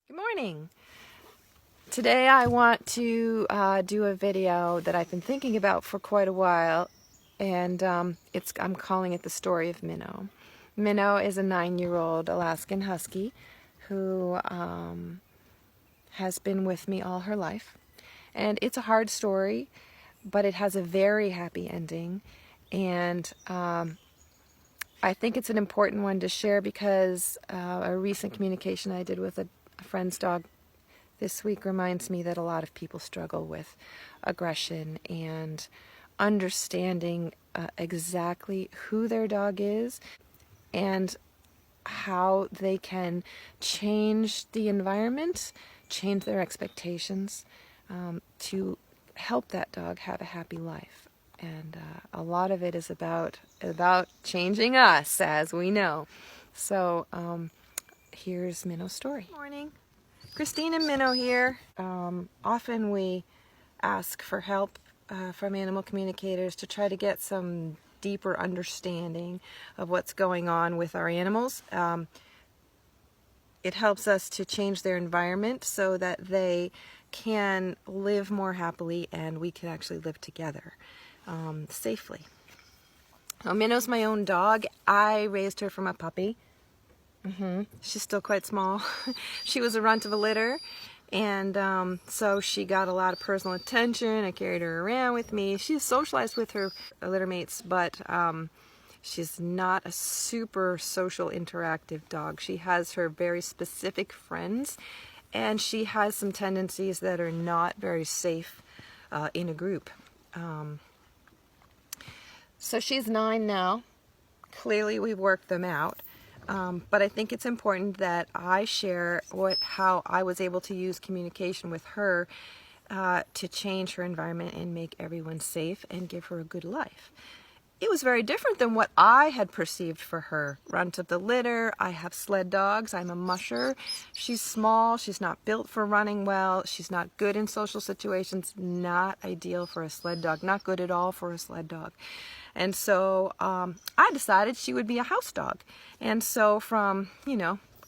Good morning. Today I want to do a video that I've been thinking about for quite a while, and I'm calling it The Story of Minno. Minno is a 9-year-old Alaskan Husky who has been with me all her life. And it's a hard story, but it has a very happy ending, and I think it's an important one to share because a recent communication I did with a friend's dog this week reminds me that a lot of people struggle with aggression and understanding exactly who their dog is and how they can change the environment, change their expectations to help that dog have a happy life. And a lot of it is about changing us, as we know. So here's Minno's story. Good morning. Christine and Minno here. Often we ask for help from animal communicators to try to get some deeper understanding of what's going on with our animals. It helps us to change their environment so that they can live more happily and we can actually live together safely. Now, Minno's my own dog. I raised her from a puppy. She's still quite small. She was a runt of a litter, and so she got a lot of personal attention. I carried her around with me. She's socialized with her litter mates, but she's not a super social interactive dog. She has her very specific friends, and she has some tendencies that are not very safe in a group. So she's 9 now. Clearly we've worked them out. But I think it's important that I share how I was able to use communication with her to change her environment and make everyone safe and give her a good life. It was very different than what I had perceived for her. Runt of the litter, I have sled dogs, I'm a musher. She's small, she's not built for running well, she's not good in social situations, not ideal for a sled dog, not good at all for a sled dog. And so I decided she would be a house dog. And so from,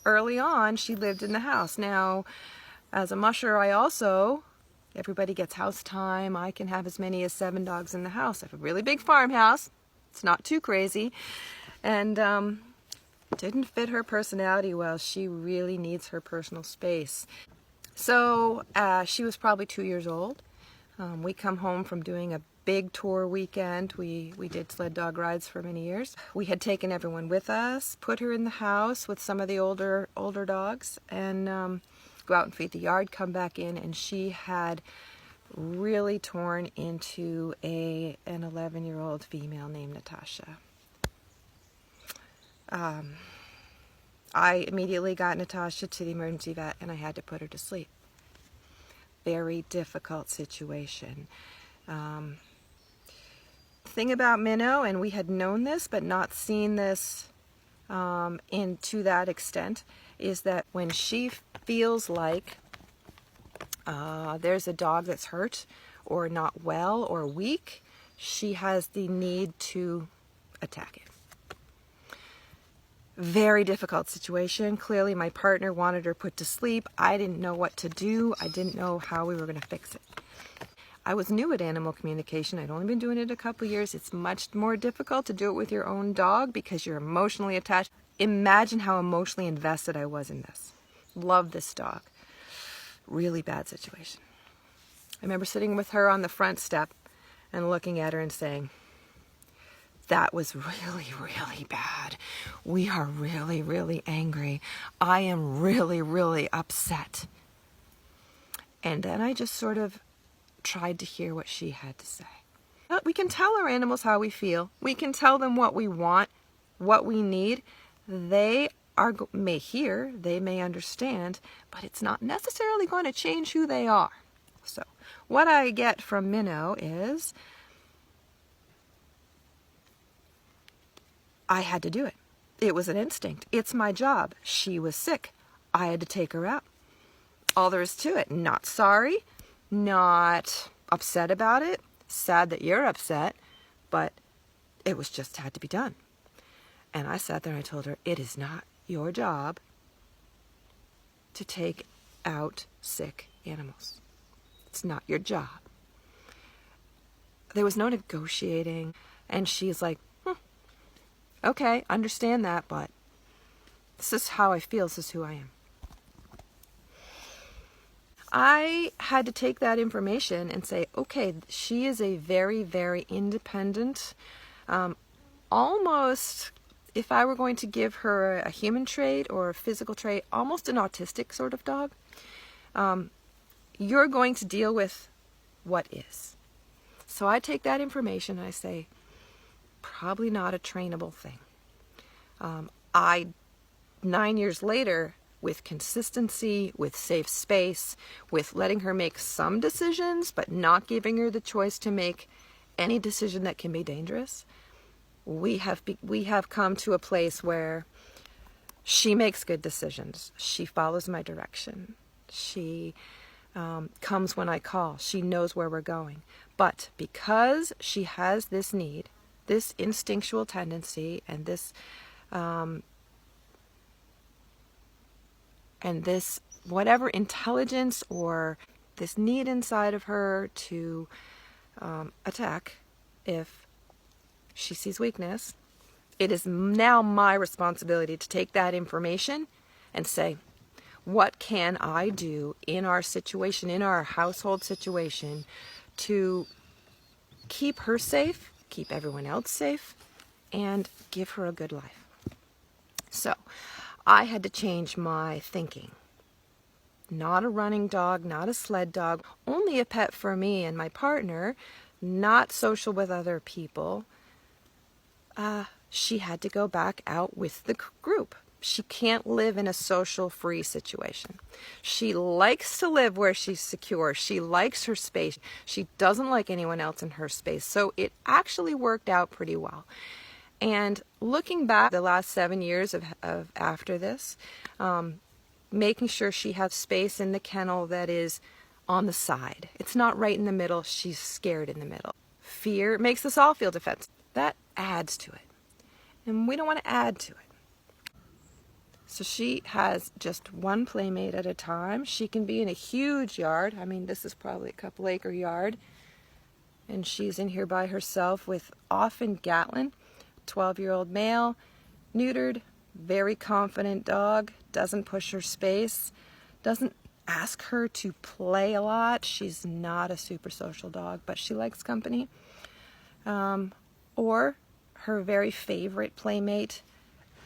early on, she lived in the house. Now, as a musher, everybody gets house time. I can have as many as 7 dogs in the house. I have a really big farmhouse. It's not too crazy. And didn't fit her personality well. She really needs her personal space. So she was probably 2 years old. We come home from doing a big tour weekend. We did sled dog rides for many years. We had taken everyone with us, put her in the house with some of the older dogs, and go out and feed the yard, come back in, and she had really torn into an 11-year-old female named Natasha. I immediately got Natasha to the emergency vet, and I had to put her to sleep. Very difficult situation. Thing about Minno, and we had known this but not seen this to that extent, is that when she feels like there's a dog that's hurt or not well or weak, she has the need to attack it. Very difficult situation. Clearly my partner wanted her put to sleep. I didn't know what to do. I didn't know how we were going to fix it. I was new at animal communication. I'd only been doing it a couple years. It's much more difficult to do it with your own dog because you're emotionally attached. Imagine how emotionally invested I was in this. Love this dog. Really bad situation. I remember sitting with her on the front step and looking at her and saying, "That was really, really bad. We are really, really angry. I am really, really upset." And then I just sort of tried to hear what she had to say. We can tell our animals how we feel. We can tell them what we want, what we need. They may hear, they may understand, but it's not necessarily going to change who they are. So what I get from Minno is I had to do it. It was an instinct. It's my job. She was sick. I had to take her out. All there is to it. Not sorry, not upset about it, sad that you're upset, but it was just had to be done. And I sat there and I told her, it is not your job to take out sick animals. It's not your job. There was no negotiating, and she's like, okay, understand that, but this is how I feel, this is who I am. I had to take that information and say, okay, she is a very, very independent, almost, if I were going to give her a human trait or a physical trait, almost an autistic sort of dog. You're going to deal with what is. So I take that information and I say, probably not a trainable thing. 9 years later, with consistency, with safe space, with letting her make some decisions, but not giving her the choice to make any decision that can be dangerous, we have come to a place where she makes good decisions. She follows my direction. She comes when I call. She knows where we're going. But because she has this need, this instinctual tendency, and this whatever intelligence or this need inside of her to attack if she sees weakness, it is now my responsibility to take that information and say, what can I do in our situation, in our household situation, to keep her safe, keep everyone else safe, and give her a good life? So I had to change my thinking. Not a running dog, not a sled dog, only a pet for me and my partner, not social with other people. She had to go back out with the group. She can't live in a social free situation. She likes to live where she's secure. She likes her space. She doesn't like anyone else in her space. So it actually worked out pretty well. And looking back the last 7 years of after this, making sure she has space in the kennel that is on the side. It's not right in the middle. She's scared in the middle. Fear makes us all feel defensive. That adds to it. And we don't want to add to it. So she has just one playmate at a time. She can be in a huge yard. I mean, this is probably a couple acre yard. And she's in here by herself with often Gatlin, 12-year-old male, neutered, very confident dog, doesn't push her space, doesn't ask her to play a lot. She's not a super social dog, but she likes company. Or her very favorite playmate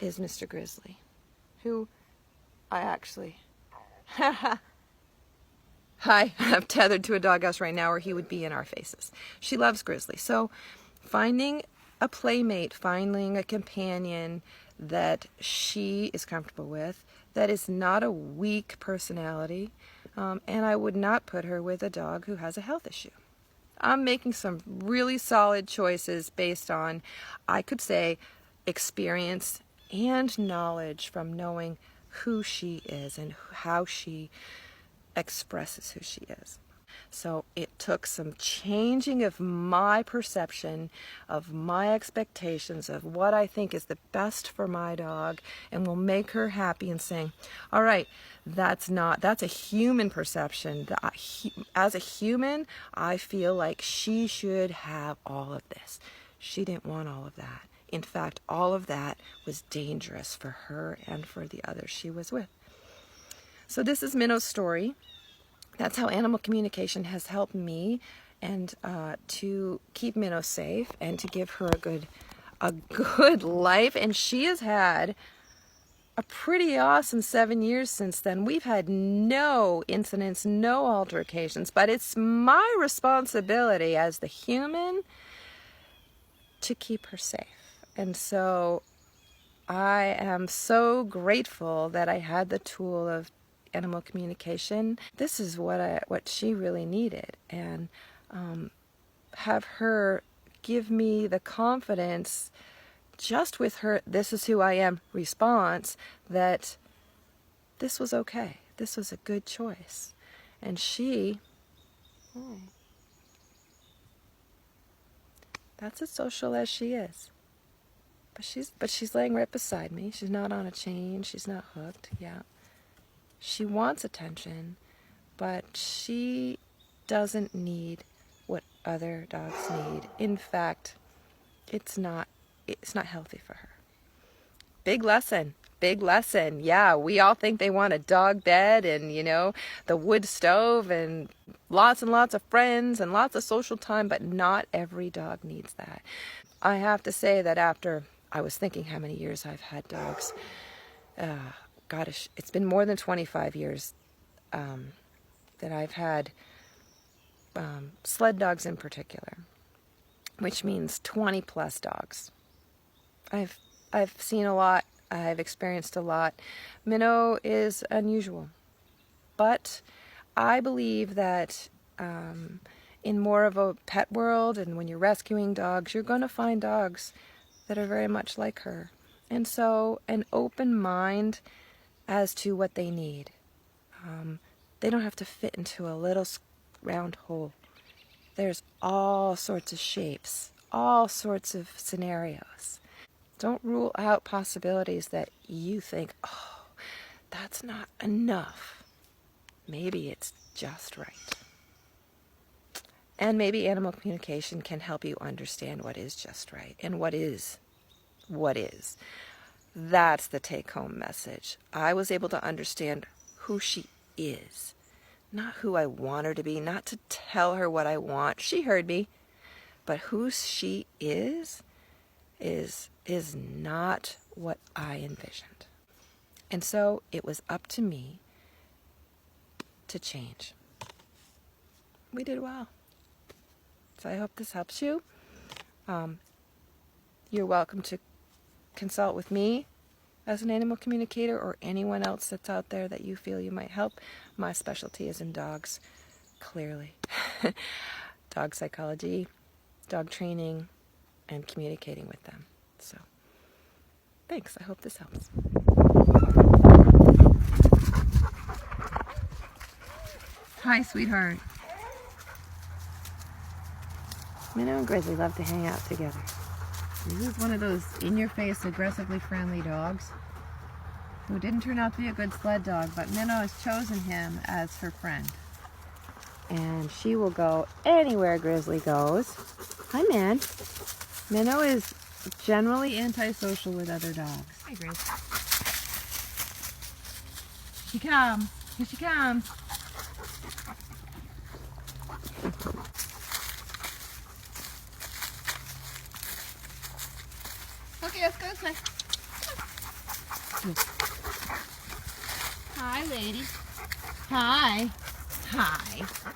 is Mr. Grizzly, who I actually, I'm tethered to a doghouse right now where he would be in our faces. She loves Grizzly. So finding a playmate, finding a companion that she is comfortable with, that is not a weak personality, and I would not put her with a dog who has a health issue. I'm making some really solid choices based on, I could say, experience and knowledge from knowing who she is and how she expresses who she is. So it took some changing of my perception, of my expectations, of what I think is the best for my dog and will make her happy, and saying, all right, that's a human perception. As a human, I feel like she should have all of this. She didn't want all of that. In fact, all of that was dangerous for her and for the others she was with. So this is Minno's story. That's how animal communication has helped me, and to keep Minno safe and to give her a good life. And she has had a pretty awesome 7 years since then. We've had no incidents, no altercations, but it's my responsibility as the human to keep her safe. And so I am so grateful that I had the tool of animal communication. This is what she really needed, and have her give me the confidence, just with her "this is who I am" response, that this was okay, this was a good choice. And she, that's as social as she is, but she's laying right beside me. She's not on a chain, she's not hooked. Yeah, she wants attention, but she doesn't need what other dogs need. In fact, it's not healthy for her. Big lesson. Big lesson. Yeah, we all think they want a dog bed and, the wood stove and lots of friends and lots of social time, but not every dog needs that. I have to say that after I was thinking how many years I've had dogs, it's been more than 25 years that I've had sled dogs in particular, which means 20 plus dogs. I've seen a lot. I've experienced a lot. Minno is unusual, but I believe that in more of a pet world and when you're rescuing dogs, you're going to find dogs that are very much like her. And so an open mind as to what they need. They don't have to fit into a little round hole. There's all sorts of shapes, all sorts of scenarios. Don't rule out possibilities that you think, oh, that's not enough. Maybe it's just right. And maybe animal communication can help you understand what is just right and what is. That's the take-home message. I was able to understand who she is, not who I want her to be, not to tell her what I want. She heard me. But who she is not what I envisioned. And so it was up to me to change. We did well. So I hope this helps you. You're welcome to consult with me as an animal communicator or anyone else that's out there that you feel you might help. My specialty is in dogs, clearly. Dog psychology, dog training, and communicating with them. So, thanks. I hope this helps. Hi, sweetheart. Minno and Grizzly love to hang out together. This is one of those in-your-face, aggressively friendly dogs who didn't turn out to be a good sled dog, but Minno has chosen him as her friend. And she will go anywhere Grizzly goes. Hi, man. Minno is generally antisocial with other dogs. Hi, Grizz. She comes. Here she comes. Okay, let's go this way. Hi, lady. Hi. Hi.